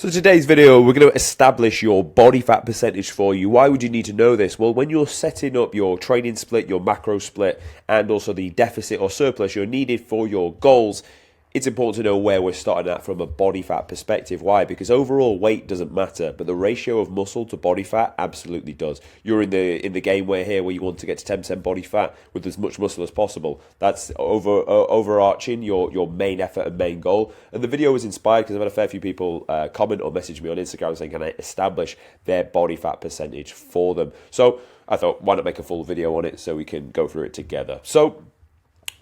So today's video, we're going to establish your body fat percentage for you. Why would you need to know this? Well, when you're setting up your training split, your macro split, and also the deficit or surplus you're needed for your goals, it's important to know where we're starting at from a body fat perspective. Why? Because overall weight doesn't matter, but the ratio of muscle to body fat absolutely does. You're in the game where you want to get to 10% body fat with as much muscle as possible. That's overarching your main effort and main goal. And the video was inspired because I've had a fair few people comment or message me on Instagram saying, can I establish their body fat percentage for them? So I thought, why not make a full video on it so we can go through it together. So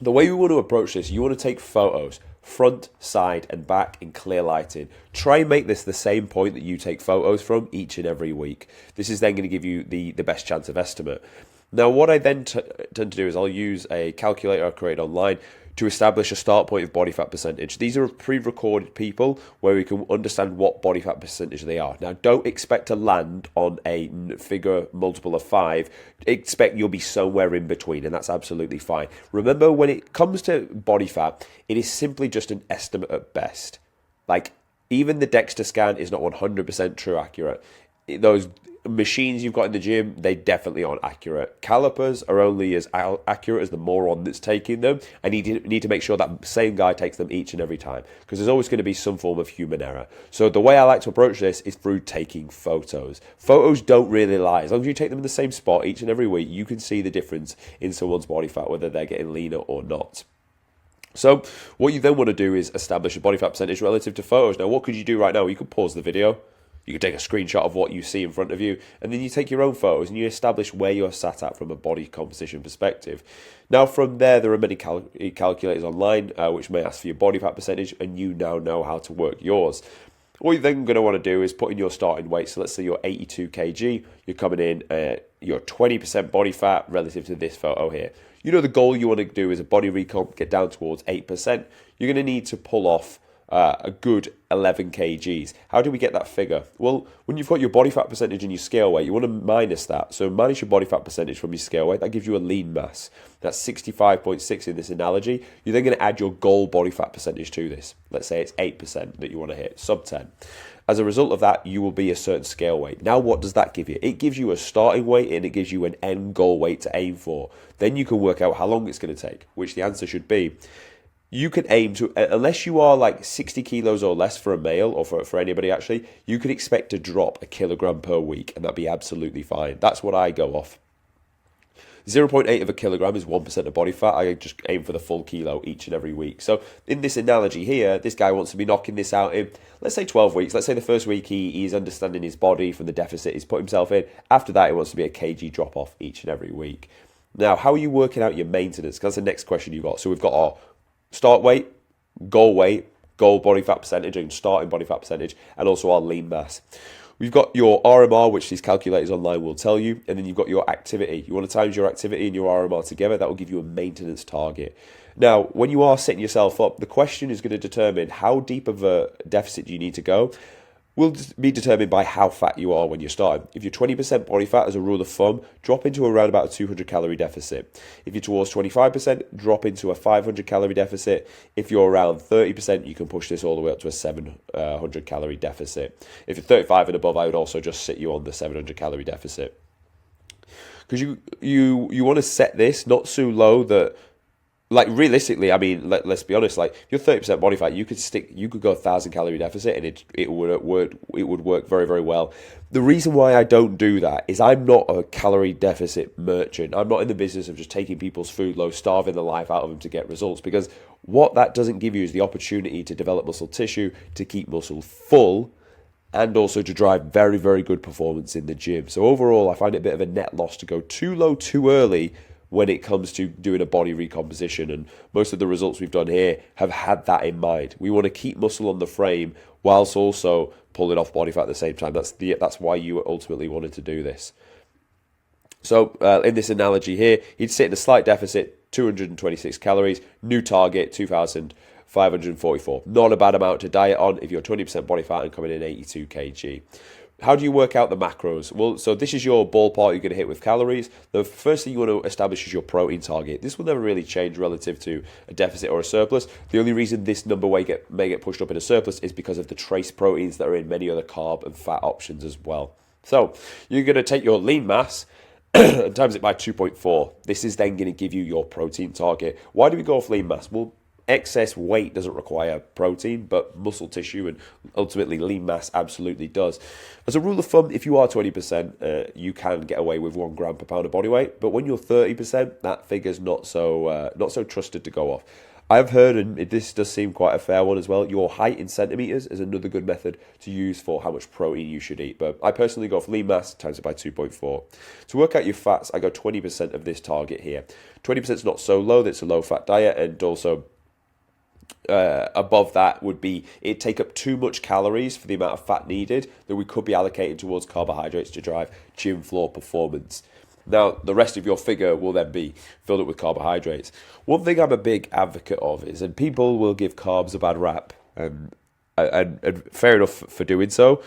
the way we want to approach this, you want to take photos, front, side, and back in clear lighting. Try and make this the same point that you take photos from each and every week. This is then going to give you the best chance of estimate. Now, what I then tend to do is I'll use a calculator I created online to establish a start point of body fat percentage. These are pre-recorded people where we can understand what body fat percentage they are. Now, don't expect to land on a figure multiple of 5. Expect you'll be somewhere in between, and that's absolutely fine. Remember, when it comes to body fat, it is simply just an estimate at best. Like, even the DEXA scan is not 100% true accurate. Those machines you've got in the gym, they definitely aren't accurate. Calipers are only as accurate as the moron that's taking them. I need to make sure that same guy takes them each and every time, because there's always going to be some form of human error. So the way I like to approach this is through taking photos. Photos don't really lie. As long as you take them in the same spot each and every week, you can see the difference in someone's body fat, whether they're getting leaner or not. So what you then want to do is establish a body fat percentage relative to photos. Now, what could you do right now? You could pause the video. You can take a screenshot of what you see in front of you, and then you take your own photos and you establish where you're sat at from a body composition perspective. Now, from there are many calculators online which may ask for your body fat percentage, and you now know how to work yours. What you're then going to want to do is put in your starting weight. So let's say you're 82 kg, you're coming in, you're 20% body fat relative to this photo here. You know the goal you want to do is a body recomp, get down towards 8%. You're going to need to pull off a good 11 kgs. How do we get that figure? Well, when you've got your body fat percentage and your scale weight, you want to minus that. So minus your body fat percentage from your scale weight. That gives you a lean mass. That's 65.6 in this analogy. You're then going to add your goal body fat percentage to this. Let's say it's 8% that you want to hit, sub 10. As a result of that, you will be a certain scale weight. Now, what does that give you? It gives you a starting weight and it gives you an end goal weight to aim for. Then you can work out how long it's going to take, which the answer should be. You can aim to, unless you are like 60 kilos or less for a male, or for anybody actually, you can expect to drop a kilogram per week, and that'd be absolutely fine. That's what I go off. 0.8 of a kilogram is 1% of body fat. I just aim for the full kilo each and every week. So in this analogy here, this guy wants to be knocking this out in, let's say 12 weeks. Let's say the first week he's understanding his body from the deficit he's put himself in. After that, he wants to be a kg drop off each and every week. Now, how are you working out your maintenance? Because that's the next question you've got. So we've got our start weight, goal body fat percentage, and starting body fat percentage, and also our lean mass. We've got your RMR, which these calculators online will tell you, and then you've got your activity. You want to times your activity and your RMR together. That will give you a maintenance target. Now, when you are setting yourself up, the question is going to determine how deep of a deficit do you need to go. Will be determined by how fat you are when you're starting. If you're 20% body fat, as a rule of thumb, drop into around about a 200 calorie deficit. If you're towards 25%, drop into a 500 calorie deficit. If you're around 30%, you can push this all the way up to a 700 calorie deficit. If you're 35 and above, I would also just sit you on the 700 calorie deficit. Because you want to set this not so low that, like, realistically, I mean, let's be honest. Like, if you're 30% body fat, you could go 1,000 calorie deficit, and it would work very, very well. The reason why I don't do that is I'm not a calorie deficit merchant. I'm not in the business of just taking people's food low, starving the life out of them to get results. Because what that doesn't give you is the opportunity to develop muscle tissue, to keep muscle full, and also to drive very, very good performance in the gym. So overall, I find it a bit of a net loss to go too low too early when it comes to doing a body recomposition, and most of the results we've done here have had that in mind. We want to keep muscle on the frame whilst also pulling off body fat at the same time. That's why you ultimately wanted to do this. So in this analogy here, he'd sit in a slight deficit, 226 calories, new target 2,544. Not a bad amount to diet on if you're 20% body fat and coming in 82 kg. how do you work out the macros? Well, so this is your ballpark you're going to hit with calories. The first thing you want to establish is your protein target. This will never really change relative to a deficit or a surplus. The only reason this number may get pushed up in a surplus is because of the trace proteins that are in many other carb and fat options as well. So you're going to take your lean mass and times it by 2.4. This is then going to give you your protein target. Why do we go off lean mass? Well, excess weight doesn't require protein, but muscle tissue and ultimately lean mass absolutely does. As a rule of thumb, if you are 20%, you can get away with 1 gram per pound of body weight. But when you're 30%, that figure's not so trusted to go off. I've heard, and this does seem quite a fair one as well, your height in centimeters is another good method to use for how much protein you should eat. But I personally go for lean mass times it by 2.4. To work out your fats, I go 20% of this target here. 20% is not so low, that's a low fat diet, and also above that would be it'd take up too much calories for the amount of fat needed that we could be allocated towards carbohydrates to drive gym floor performance. Now, the rest of your figure will then be filled up with carbohydrates. One thing I'm a big advocate of is, and people will give carbs a bad rap, and fair enough for doing so,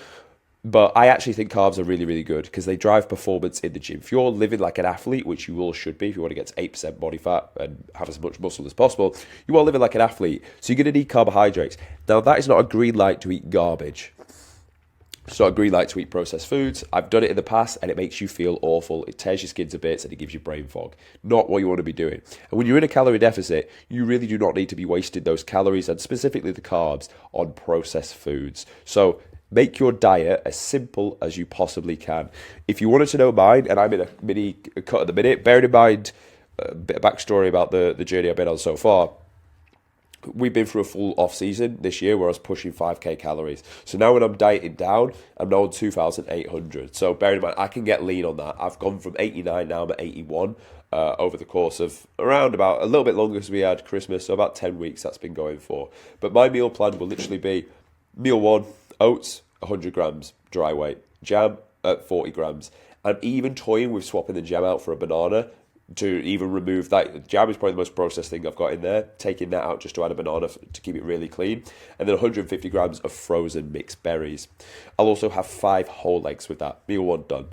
but I actually think carbs are really, really good because they drive performance in the gym. If you're living like an athlete, which you all should be if you want to get to 8% body fat and have as much muscle as possible, you are living like an athlete, so you're going to need carbohydrates. Now, that is not a green light to eat garbage. It's not a green light to eat processed foods. I've done it in the past and it makes you feel awful. It tears your skin to bits and it gives you brain fog. Not what you want to be doing. And when you're in a calorie deficit, you really do not need to be wasting those calories and specifically the carbs on processed foods. So make your diet as simple as you possibly can. If you wanted to know mine, and I'm in a mini cut at the minute, bearing in mind a bit of backstory about the journey I've been on so far, we've been through a full off season this year where I was pushing 5k calories. So now when I'm dieting down, I'm now on 2,800. So bearing in mind, I can get lean on that. I've gone from 89, now I'm at 81 over the course of around about a little bit longer as we had Christmas. So about 10 weeks that's been going for. But my meal plan will literally be meal 1, oats, 100 grams, dry weight, jam at 40 grams. I'm even toying with swapping the jam out for a banana to even remove that. Jam is probably the most processed thing I've got in there. Taking that out just to add a banana to keep it really clean. And then 150 grams of frozen mixed berries. I'll also have 5 whole eggs with that. Meal 1 done.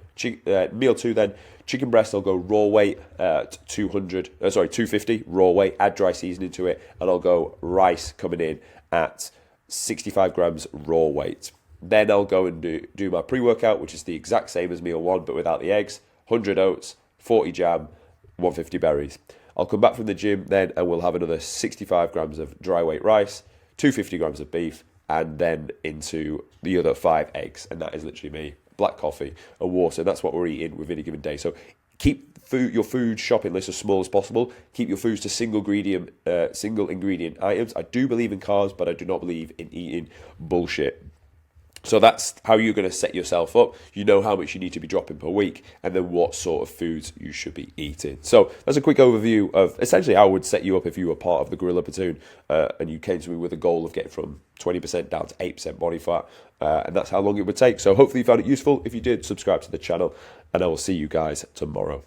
Meal 2 then, chicken breast I'll go raw weight at 250 raw weight. Add dry seasoning to it. And I'll go rice coming in at 65 grams raw weight. Then I'll go and do my pre-workout, which is the exact same as meal 1 but without the eggs. 100 oats, 40 jam, 150 berries. I'll come back from the gym then and we'll have another 65 grams of dry weight rice, 250 grams of beef, and then into the other 5 eggs. And that is literally me. Black coffee and water. That's what we're eating within a given day. So keep your food shopping list as small as possible. Keep your foods to single ingredient items. I do believe in carbs, but I do not believe in eating bullshit. So that's how you're going to set yourself up. You know how much you need to be dropping per week and then what sort of foods you should be eating. So that's a quick overview of essentially how I would set you up if you were part of the Gorilla Platoon and you came to me with a goal of getting from 20% down to 8% body fat. And that's how long it would take. So hopefully you found it useful. If you did, subscribe to the channel and I will see you guys tomorrow.